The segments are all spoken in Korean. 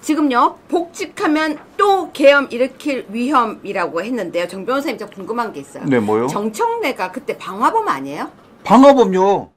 지금요, 복직하면 또 계엄 일으킬 위험이라고 했는데요. 정 변호사님, 저 궁금한 게 있어요. 네, 뭐요? 정청래가 그때 방화범 아니에요? 방화범요.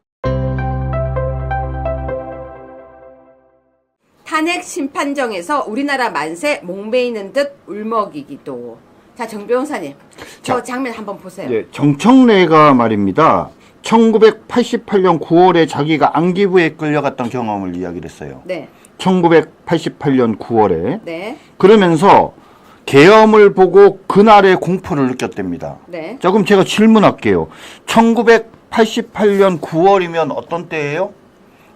탄핵 심판정에서 우리나라 만세 목매이는 듯 울먹이기도. 자, 정 변호사님, 저 장면 한번 보세요. 네, 정청래가 말입니다. 1988년 9월에 자기가 안기부에 끌려갔던 경험을 이야기를 했어요. 네. 1988년 9월에. 네. 그러면서 계엄을 보고 그날의 공포를 느꼈답니다. 네. 자, 그럼 제가 질문할게요. 1988년 9월이면 어떤 때예요?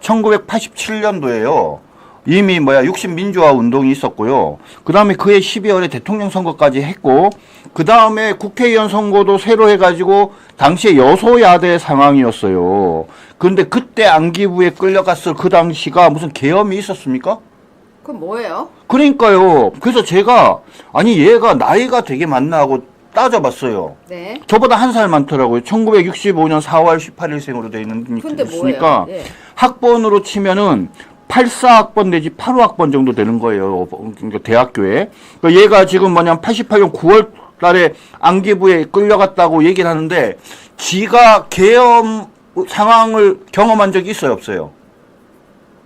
1987년도예요. 이미 60민주화 운동이 있었고요. 그 다음에 그해 12월에 대통령 선거까지 했고, 그 다음에 국회의원 선거도 새로 해가지고, 당시에 여소야대 상황이었어요. 그런데 그때 안기부에 끌려갔을 그 당시가 무슨 계엄이 있었습니까? 그럼 뭐예요? 그러니까요. 그래서 제가, 아니, 얘가 나이가 되게 많나 하고 따져봤어요. 네. 저보다 한 살 많더라고요. 1965년 4월 18일생으로 되어 근데 있으니까, 뭐예요? 예. 학번으로 치면은, 84학번 내지 85학번 정도 되는 거예요. 그러니까 대학교에. 그러니까 얘가 지금 88년 9월 달에 안기부에 끌려갔다고 얘기를 하는데, 지가 계엄 상황을 경험한 적이 있어요, 없어요?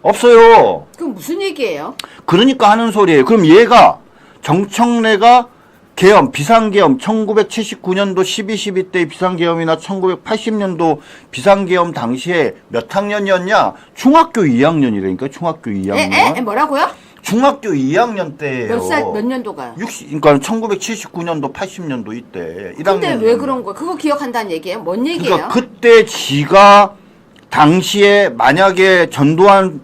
없어요. 그럼 무슨 얘기예요? 그러니까 하는 소리예요. 그럼 얘가, 정청래가 계엄, 비상계엄, 1979년도 12.12 때 비상계엄이나 1980년도 비상계엄 당시에 몇 학년이었냐? 중학교 2학년이라니까, 중학교 2학년. 뭐라고요? 중학교 2학년 때예요. 몇 년도가요? 그러니까 1979년도, 80년도 이때. 근데 왜 그런 거예요? 그거 기억한다는 얘기예요? 뭔 얘기예요? 그러니까 그때 지가 당시에 만약에 전두환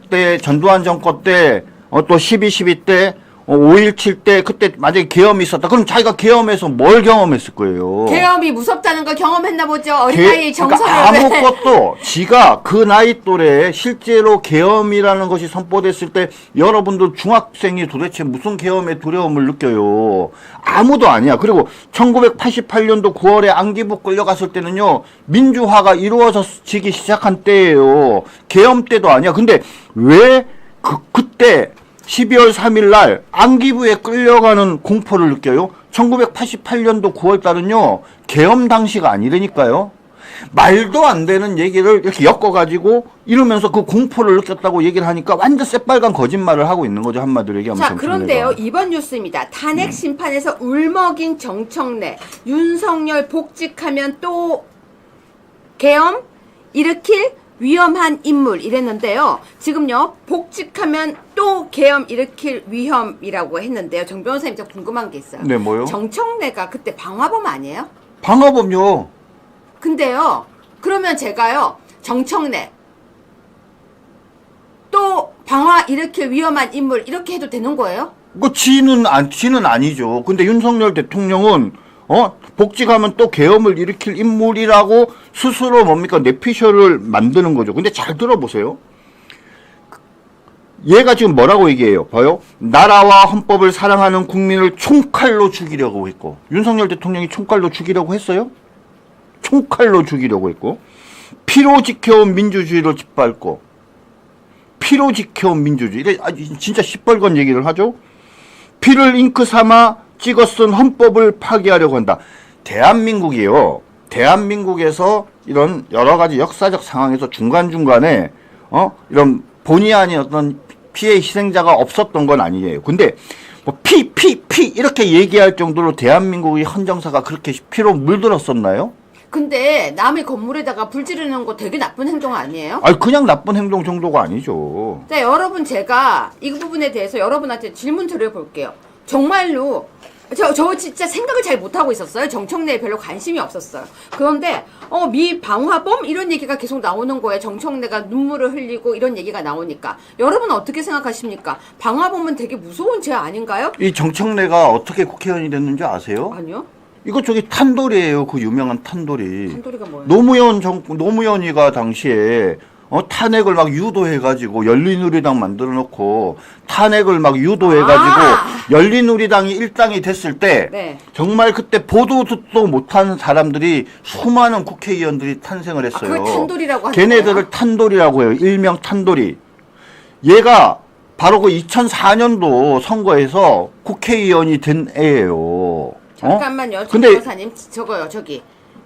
정권 때, 또 12.12 때, 5.17 때 그때 만약에 계엄이 있었다. 그럼 자기가 계엄에서 뭘 경험했을 거예요? 계엄이 무섭다는 걸 경험했나 보죠. 어린 나이에 정서를. 그러니까 아무것도 지가 그 나이 또래에 실제로 계엄이라는 것이 선포됐을 때 여러분들 중학생이 도대체 무슨 계엄의 두려움을 느껴요? 아무도 아니야. 그리고 1988년도 9월에 안기부 끌려갔을 때는요, 민주화가 이루어지기 시작한 때예요. 계엄 때도 아니야. 근데 왜 그때 12월 3일 날 안기부에 끌려가는 공포를 느껴요? 1988년도 9월 달은요, 계엄 당시가 아니라니까요. 말도 안 되는 얘기를 이렇게 엮어가지고 이러면서 그 공포를 느꼈다고 얘기를 하니까 완전 새빨간 거짓말을 하고 있는 거죠, 한마디로 얘기하면. 자, 그런데요, 이번 뉴스입니다. 탄핵 심판에서 울먹인 정청래, 윤석열 복직하면 또 계엄 일으킬 위험한 인물 이랬는데요. 지금요, 복직하면 또 계엄 일으킬 위험이라고 했는데요. 정 변호사님, 저 궁금한 게 있어요. 네, 뭐요? 정청래가 그때 방화범 아니에요? 방화범요. 근데요, 그러면 제가요, 정청래 또 방화 일으킬 위험한 인물 이렇게 해도 되는 거예요? 지는 아니죠. 근데 윤석열 대통령은 복직하면 또 계엄을 일으킬 인물이라고 스스로 뇌피셜을 만드는 거죠. 근데 잘 들어보세요. 얘가 지금 뭐라고 얘기해요? 봐요. 나라와 헌법을 사랑하는 국민을 총칼로 죽이려고 했고, 윤석열 대통령이 총칼로 죽이려고 했어요? 총칼로 죽이려고 했고, 피로 지켜온 민주주의를 짓밟고, 피로 지켜온 민주주의. 진짜 시뻘건 얘기를 하죠? 피를 잉크 삼아 찍어 쓴 헌법을 파기하려고 한다. 대한민국이요. 대한민국에서 이런 여러 가지 역사적 상황에서 중간중간에, 이런 본의 아닌 어떤 피해 희생자가 없었던 건 아니에요. 근데, 이렇게 얘기할 정도로 대한민국의 헌정사가 그렇게 피로 물들었었나요? 근데 남의 건물에다가 불 지르는 거 되게 나쁜 행동 아니에요? 그냥 나쁜 행동 정도가 아니죠. 자, 여러분, 제가 이 부분에 대해서 여러분한테 질문 드려볼게요. 정말로 저 진짜 생각을 잘 못하고 있었어요. 정청래에 별로 관심이 없었어요. 그런데 미 방화범 이런 얘기가 계속 나오는 거예요. 정청래가 눈물을 흘리고 이런 얘기가 나오니까. 여러분 어떻게 생각하십니까? 방화범은 되게 무서운 죄 아닌가요? 이 정청래가 어떻게 국회의원이 됐는지 아세요? 아니요. 이거 탄돌이에요. 그 유명한 탄돌이. 탄돌이가 뭐예요? 노무현이가 당시에 탄핵을 막 유도해가지고 열린우리당 만들어 놓고 탄핵을 막 유도해가지고 열린우리당이 일당이 됐을 때 네. 정말 그때 보도 듣도 못한 사람들이 수많은 국회의원들이 탄생을 했어요. 그걸 탄돌이라고 하는 걔네들을 거예요? 탄돌이라고 해요. 일명 탄돌이. 얘가 바로 그 2004년도 선거에서 국회의원이 된 애예요. 잠깐만요. 근데 변호사님 저거요. 저기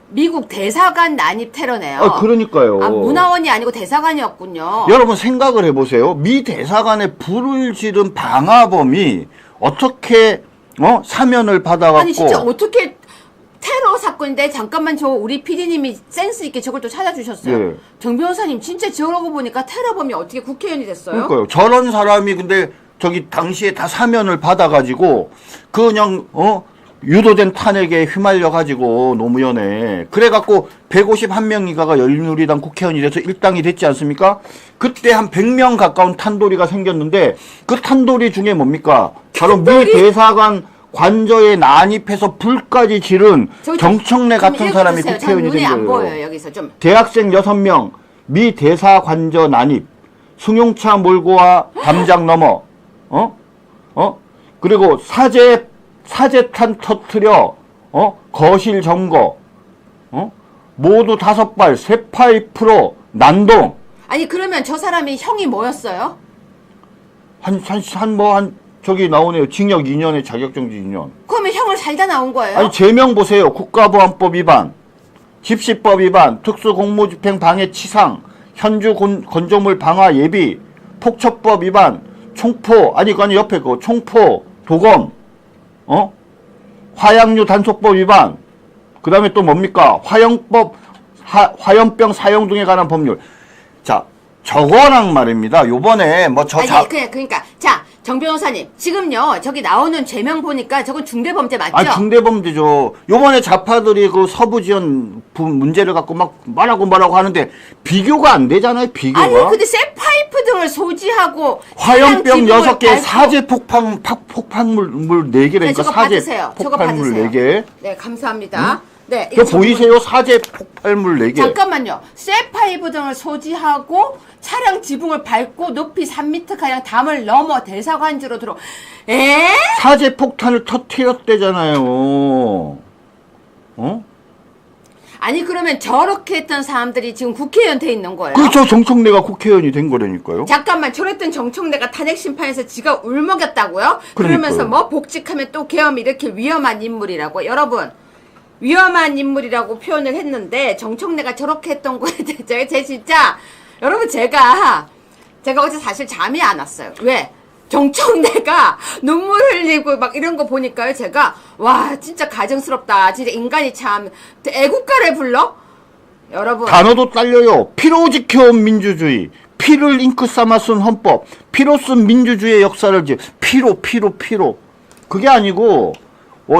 미국 대사관 난입 테러네요. 그러니까요. 문화원이 아니고 대사관이었군요. 여러분 생각을 해보세요. 미 대사관에 불을 지른 방화범이 어떻게 사면을 받아갖고 아니 진짜 어떻게 테러 사건인데 잠깐만 저 우리 PD님이 센스 있게 저걸 또 찾아주셨어요. 예. 정 변호사님 진짜 저러고 보니까 테러범이 어떻게 국회의원이 됐어요? 그러니까요. 저런 사람이 근데 저기 당시에 다 사면을 받아가지고 그냥 유도된 탄핵에 휘말려가지고 노무현에 그래갖고 151명이가가 열린우리당 국회의원이 돼서 일당이 됐지 않습니까? 그때 한 100명 가까운 탄도리가 생겼는데 그 탄도리 중에 뭡니까? 바로 미 대사관 관저에 난입해서 불까지 지른 정청래 같은 사람이 국회의원이 된 눈이 안 거예요. 보여요, 여기서 좀. 대학생 6명 미 대사관저 난입 승용차 몰고와 담장 넘어 그리고 사제탄 터트려 거실 점거 모두 5발 쇠파이프로 난동. 아니 그러면 저 사람이 형이 뭐였어요? 저기 나오네요. 징역 2년에 자격정지 2년. 그러면 형을 살다 나온 거예요? 아니 제명 보세요. 국가보안법 위반, 집시법 위반, 특수공무집행 방해 치상, 현주 건조물 방화 예비, 폭처법 위반, 총포 아니 옆에 그 총포 도검, 화약류 단속법 위반. 그다음에 또 뭡니까? 화염병 사용 등에 관한 법률. 자, 저거랑 말입니다. 요번에 그러니까 자, 정 변호사님 지금요 저기 나오는 죄명 보니까 저건 중대범죄 맞죠? 중대범죄죠. 요번에 좌파들이 그 서부지원 문제를 갖고 막 말하고 하는데 비교가 안 되잖아요. 비교가. 아니 근데 쇠파이프 등을 소지하고 화염병 6개, 사제 폭탄물 4개라니까. 네, 저거 받으세요. 저거 폭탄물 받으세요. 4개. 네, 감사합니다. 네, 그 보이세요? 사제 폭발물 4개. 잠깐만요. 쇠파이프 등을 소지하고 차량 지붕을 밟고 높이 3m 가량 담을 넘어 대사관지로 들어. 사제 폭탄을 터뜨렸대잖아요. 아니 그러면 저렇게 했던 사람들이 지금 국회의원 돼 있는 거예요? 그렇죠. 정청래가 국회의원이 된 거라니까요. 잠깐만 저랬던 정청래가 탄핵 심판에서 지가 울먹였다고요? 그러면서 뭐 복직하면 또 계엄 일으킬 위험한 인물이라고. 여러분 위험한 인물이라고 표현을 했는데 정청래가 저렇게 했던 거에 대해서 제 진짜 여러분 제가 어제 사실 잠이 안 왔어요. 왜? 정청래가 눈물 흘리고 막 이런 거 보니까요 제가 와 진짜 가증스럽다. 진짜 인간이 참 애국가를 불러? 여러분 단어도 딸려요. 피로 지켜온 민주주의, 피를 잉크 삼아 쓴 헌법, 피로 쓴 민주주의의 역사를 피로 그게 아니고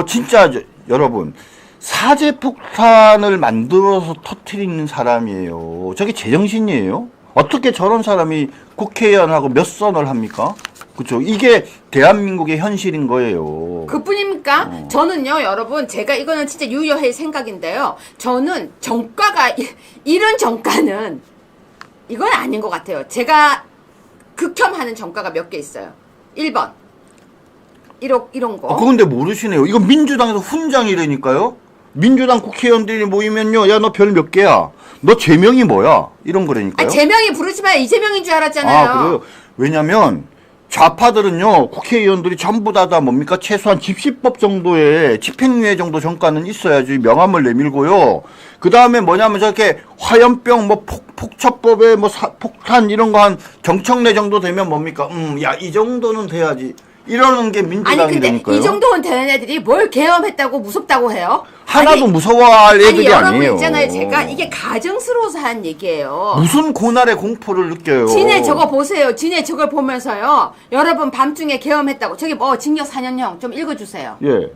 진짜 여러분 사제폭탄을 만들어서 터뜨리는 사람이에요. 저게 제정신이에요? 어떻게 저런 사람이 국회의원하고 몇 선을 합니까? 그렇죠. 이게 대한민국의 현실인 거예요. 그뿐입니까? 저는요, 여러분, 제가 이거는 진짜 유효할 생각인데요. 저는 정가가 이런 정가는 이건 아닌 것 같아요. 제가 극혐하는 정가가 몇 개 있어요. 1번. 이런 거. 그건데 모르시네요. 이거 민주당에서 훈장이라니까요. 민주당 국회의원들이 모이면요, 야 너 별 몇 개야? 너 제명이 뭐야? 이런 거라니까요. 제명이 부르지만 이재명인 줄 알았잖아요. 그래요. 왜냐면 좌파들은요, 국회의원들이 전부 다 뭡니까? 최소한 집시법 정도의 집행유예 정도 전과는 있어야지 명함을 내밀고요. 그 다음에 뭐냐면 저렇게 화염병, 폭처법에 폭탄 이런 거 한 정청래 정도 되면 뭡니까? 야, 이 정도는 돼야지. 이러는 게 민주당이니까요. 아니 근데 이 정도는 되는 애들이 뭘 계엄했다고 무섭다고 해요? 하나도 무서워할 애들이 여러분 아니에요. 있잖아요. 제가 이게 가정스러워서 한 얘기예요. 무슨 고날의 공포를 느껴요. 지네 저거 보세요. 지네 저걸 보면서요. 여러분 밤중에 계엄했다고. 저기 징역 4년형 좀 읽어주세요. 예.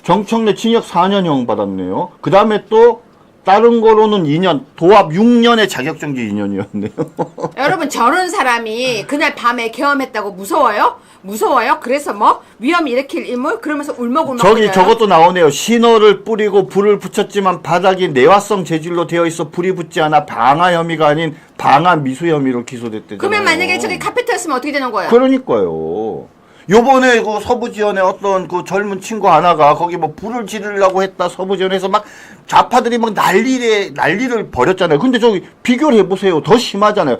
정청래 징역 4년형 받았네요. 그 다음에 또 다른 거로는 2년, 도합 6년의 자격정지 2년이었네요. 여러분 저런 사람이 그날 밤에 계엄했다고 무서워요? 그래서 위험 일으킬 인물? 그러면서 울먹울먹 저것도 나오네요. 신호를 뿌리고 불을 붙였지만 바닥이 내화성 재질로 되어 있어 불이 붙지 않아 방화 혐의가 아닌 방화 미수 혐의로 기소됐대잖아요. 그러면 만약에 저기 카페트였으면 어떻게 되는 거예요? 그러니까요. 요번에 그 서부지원에 어떤 그 젊은 친구 하나가 거기 불을 지르려고 했다 서부지원에서 막 좌파들이 막 난리를 벌였잖아요. 근데 저기 비교를 해보세요. 더 심하잖아요.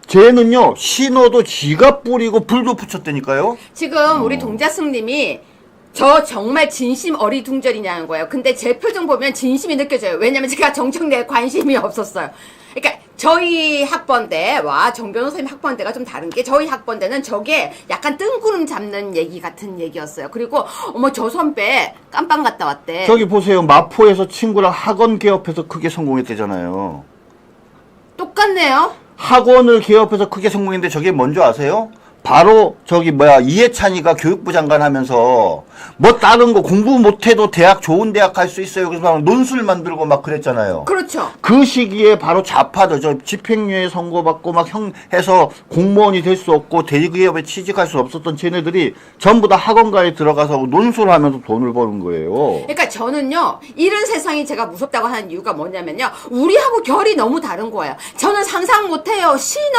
쟤는요, 신호도 지가 뿌리고 불도 붙였다니까요? 지금 우리 동자승님이 저 정말 진심 어리둥절이냐는 거예요. 근데 제 표정 보면 진심이 느껴져요. 왜냐면 제가 정청래에 관심이 없었어요. 그러니까 저희 학번대와 정 변호사님 학번대가 좀 다른 게 저희 학번대는 저게 약간 뜬구름 잡는 얘기 같은 얘기였어요. 그리고 어머 저 선배 깜빵 갔다 왔대. 저기 보세요. 마포에서 친구랑 학원 개업해서 크게 성공했대잖아요. 똑같네요. 학원을 개업해서 크게 성공했는데 저게 뭔지 아세요? 바로 저기 이해찬이가 교육부 장관 하면서 뭐 다른 거 공부 못해도 대학 좋은 대학 갈 수 있어요. 그래서 막 논술 만들고 막 그랬잖아요. 그렇죠. 그 시기에 바로 좌파들 저 집행유예 선고받고 막 해서 공무원이 될 수 없고 대기업에 취직할 수 없었던 쟤네들이 전부 다 학원가에 들어가서 논술하면서 돈을 버는 거예요. 그러니까 저는요 이런 세상이 제가 무섭다고 하는 이유가 뭐냐면요 우리하고 결이 너무 다른 거예요. 저는 상상 못해요. 신호?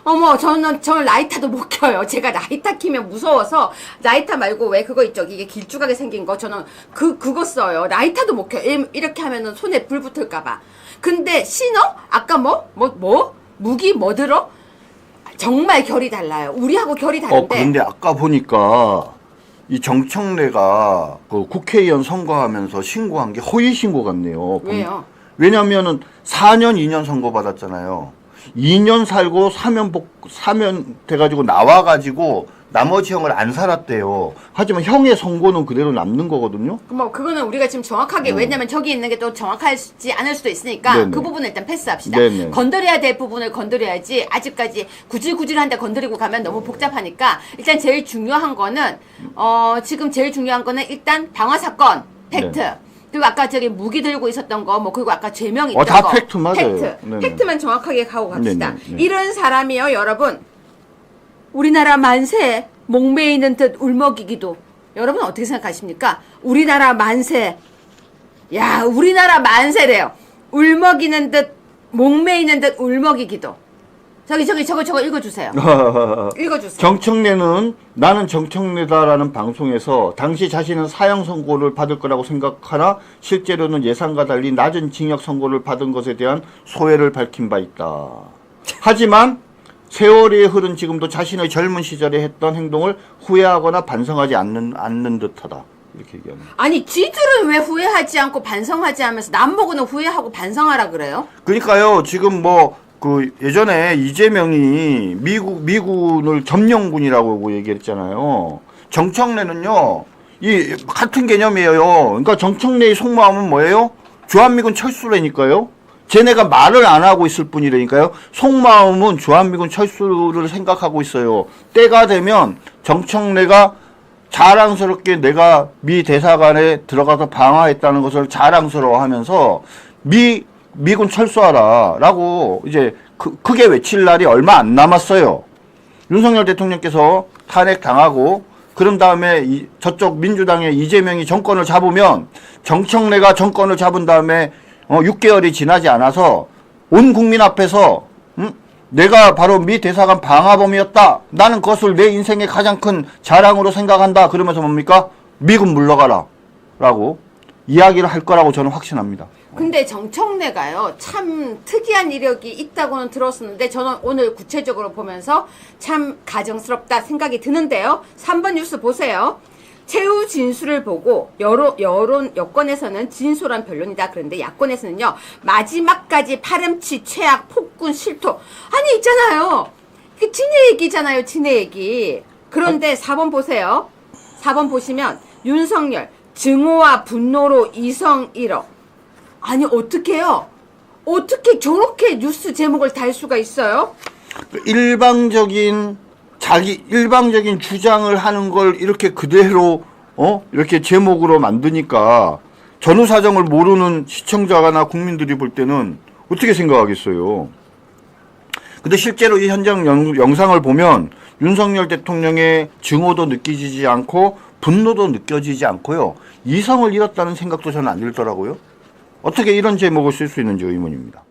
어머 저는 라이터도 못 켜요. 제가 라이터 키면 무서워서 라이터 말고 왜 그거 있죠? 이게 길쭉하게 생긴 거 저는 그거 써요. 라이터도 못 켜요. 이렇게 하면은 손에 불 붙을까봐. 근데 신호? 아까 무기 뭐 들어? 정말 결이 달라요. 우리하고 결이 다른데. 그런데 아까 보니까 이 정청래가 그 국회의원 선거하면서 신고한 게 허위 신고 같네요. 왜요? 왜냐면은 4년, 2년 선고 받았잖아요. 2년 살고 사면 돼가지고 나와가지고 나머지 형을 안 살았대요. 하지만 형의 선고는 그대로 남는 거거든요. 뭐 그거는 우리가 지금 정확하게 왜냐면 저기 있는 게 또 정확하지 않을 수도 있으니까 네네. 그 부분은 일단 패스합시다. 네네. 건드려야 될 부분을 건드려야지 아직까지 구질구질한데 건드리고 가면 너무 복잡하니까 일단 제일 중요한 거는 지금 제일 중요한 거는 일단 방화 사건 팩트. 네. 그리고 아까 저기 무기 들고 있었던 거, 그리고 아까 죄명 있던 다 거. 팩트 맞아요. 팩트. 네네. 팩트만 정확하게 가고 갑시다. 네네. 이런 사람이요, 여러분. 우리나라 만세, 목매이는 듯 울먹이기도. 여러분 어떻게 생각하십니까? 우리나라 만세. 야, 우리나라 만세래요. 울먹이는 듯, 목매이는 듯 울먹이기도. 저거 읽어주세요. 읽어주세요. 정청래는 나는 정청래다라는 방송에서 당시 자신은 사형 선고를 받을 거라고 생각하나 실제로는 예상과 달리 낮은 징역 선고를 받은 것에 대한 소회를 밝힌 바 있다. 하지만 세월이 흐른 지금도 자신의 젊은 시절에 했던 행동을 후회하거나 반성하지 않는 듯하다. 이렇게 얘기합니다. 아니 지들은 왜 후회하지 않고 반성하지 하면서 남보고는 후회하고 반성하라 그래요? 그러니까요. 지금 예전에 이재명이 미군을 점령군이라고 얘기했잖아요. 정청래는요, 같은 개념이에요. 그러니까 정청래의 속마음은 뭐예요? 주한미군 철수라니까요. 쟤네가 말을 안 하고 있을 뿐이라니까요. 속마음은 주한미군 철수를 생각하고 있어요. 때가 되면 정청래가 자랑스럽게 내가 미 대사관에 들어가서 방화했다는 것을 자랑스러워하면서 미군 철수하라 라고 이제 크게 외칠 날이 얼마 안 남았어요. 윤석열 대통령께서 탄핵 당하고 그런 다음에 저쪽 민주당의 이재명이 정권을 잡으면 정청래가 정권을 잡은 다음에 6개월이 지나지 않아서 온 국민 앞에서 내가 바로 미 대사관 방화범이었다. 나는 그것을 내 인생의 가장 큰 자랑으로 생각한다. 그러면서 뭡니까? 미군 물러가라 라고 이야기를 할 거라고 저는 확신합니다. 근데 정청래가요 참 특이한 이력이 있다고는 들었었는데 저는 오늘 구체적으로 보면서 참 가정스럽다 생각이 드는데요. 3번 뉴스 보세요. 최후 진술을 보고 여권에서는 진솔한 변론이다. 그런데 야권에서는요 마지막까지 파렴치 최악 폭군 실토. 아니 있잖아요. 그 진의 얘기잖아요. 진의 얘기. 그런데 4번 보세요. 4번 보시면 윤석열 증오와 분노로 이성 잃어. 아니 어떡해요? 어떻게 저렇게 뉴스 제목을 달 수가 있어요? 일방적인 주장을 하는 걸 이렇게 그대로 이렇게 제목으로 만드니까 전후 사정을 모르는 시청자나 국민들이 볼 때는 어떻게 생각하겠어요? 근데 실제로 이 현장 영상을 보면 윤석열 대통령의 증오도 느껴지지 않고 분노도 느껴지지 않고요. 이성을 잃었다는 생각도 저는 안 들더라고요. 어떻게 이런 제목을 쓸 수 있는지 의문입니다.